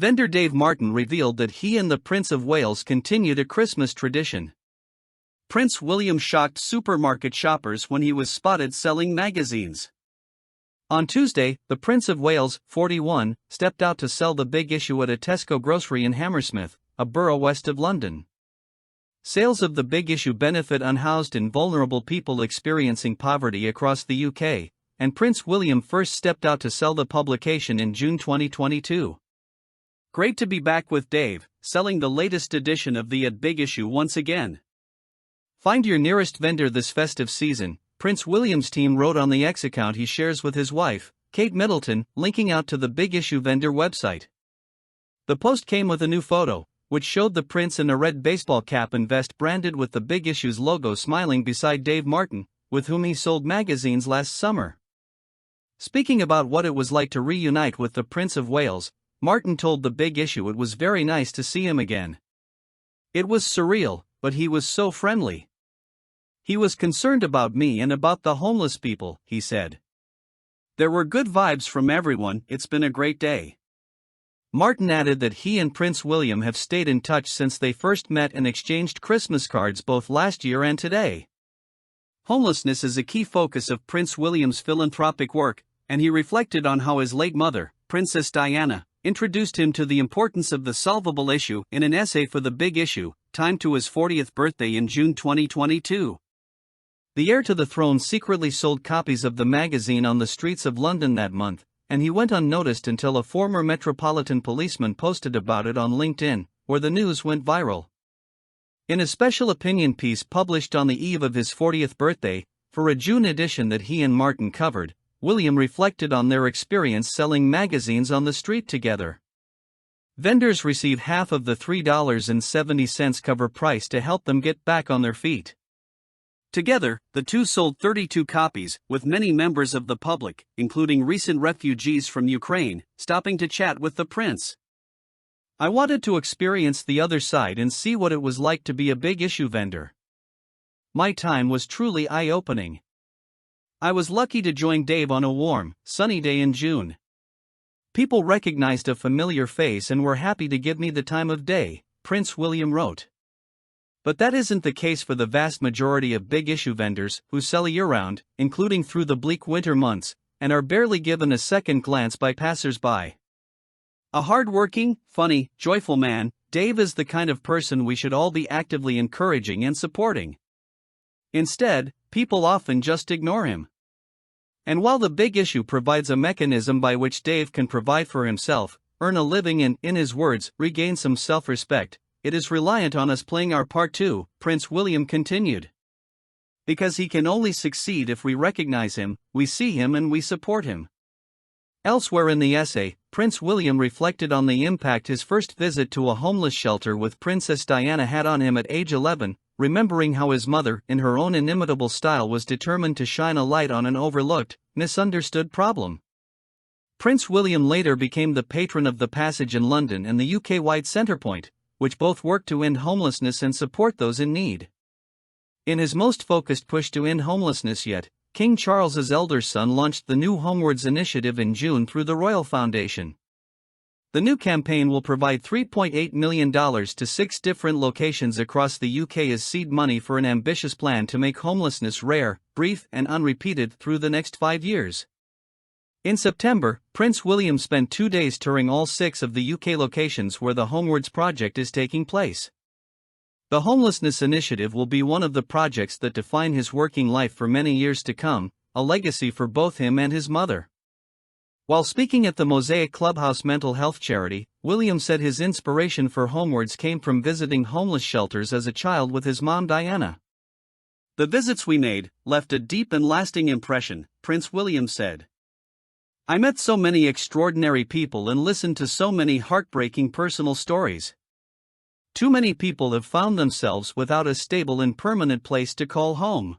vendor Dave Martin revealed that he and the Prince of Wales continued a Christmas tradition. Prince William shocked supermarket shoppers when he was spotted selling magazines. On Tuesday, the Prince of Wales, 41, stepped out to sell The Big Issue at a Tesco grocery in Hammersmith, a borough west of London. Sales of The Big Issue benefit unhoused and vulnerable people experiencing poverty across the UK, and Prince William first stepped out to sell the publication in June 2022. Great to be back with Dave, selling the latest edition of the Big Issue once again. Find your nearest vendor this festive season, Prince William's team wrote on the X account he shares with his wife, Kate Middleton, linking out to the Big Issue vendor website. The post came with a new photo, which showed the prince in a red baseball cap and vest branded with the Big Issue's logo smiling beside Dave Martin, with whom he sold magazines last summer. Speaking about what it was like to reunite with the Prince of Wales, Martin told the Big Issue it was very nice to see him again. It was surreal, but he was so friendly. He was concerned about me and about the homeless people, he said. There were good vibes from everyone, it's been a great day. Martin added that he and Prince William have stayed in touch since they first met and exchanged Christmas cards both last year and today. Homelessness is a key focus of Prince William's philanthropic work, and he reflected on how his late mother, Princess Diana, introduced him to the importance of the solvable issue in an essay for The Big Issue, timed to his 40th birthday in June 2022. The heir to the throne secretly sold copies of the magazine on the streets of London that month, and he went unnoticed until a former Metropolitan policeman posted about it on LinkedIn, where the news went viral. In a special opinion piece published on the eve of his 40th birthday, for a June edition that he and Martin covered, William reflected on their experience selling magazines on the street together. Vendors receive half of the $3.70 cover price to help them get back on their feet. Together, the two sold 32 copies, with many members of the public, including recent refugees from Ukraine, stopping to chat with the prince. I wanted to experience the other side and see what it was like to be a Big Issue vendor. My time was truly eye-opening. I was lucky to join Dave on a warm, sunny day in June. People recognized a familiar face and were happy to give me the time of day, Prince William wrote. But that isn't the case for the vast majority of Big Issue vendors who sell year-round, including through the bleak winter months, and are barely given a second glance by passers-by. A hard-working, funny, joyful man, Dave is the kind of person we should all be actively encouraging and supporting. Instead, people often just ignore him. And while the Big Issue provides a mechanism by which Dave can provide for himself, earn a living and, in his words, regain some self-respect, it is reliant on us playing our part too, Prince William continued. Because he can only succeed if we recognize him, we see him and we support him. Elsewhere in the essay, Prince William reflected on the impact his first visit to a homeless shelter with Princess Diana had on him at age 11, remembering how his mother, in her own inimitable style, was determined to shine a light on an overlooked, misunderstood problem. Prince William later became the patron of The Passage in London and the UK-wide Centrepoint, which both work to end homelessness and support those in need. In his most focused push to end homelessness yet, King Charles's elder son launched the new Homewards initiative in June through the Royal Foundation. The new campaign will provide $3.8 million to 6 different locations across the UK as seed money for an ambitious plan to make homelessness rare, brief, and unrepeated through the next 5 years. In September, Prince William spent 2 days touring all 6 of the UK locations where the Homewards project is taking place. The Homelessness Initiative will be one of the projects that define his working life for many years to come, a legacy for both him and his mother. While speaking at the Mosaic Clubhouse mental health charity, William said his inspiration for Homewards came from visiting homeless shelters as a child with his mom Diana. The visits we made left a deep and lasting impression, Prince William said. I met so many extraordinary people and listened to so many heartbreaking personal stories. Too many people have found themselves without a stable and permanent place to call home.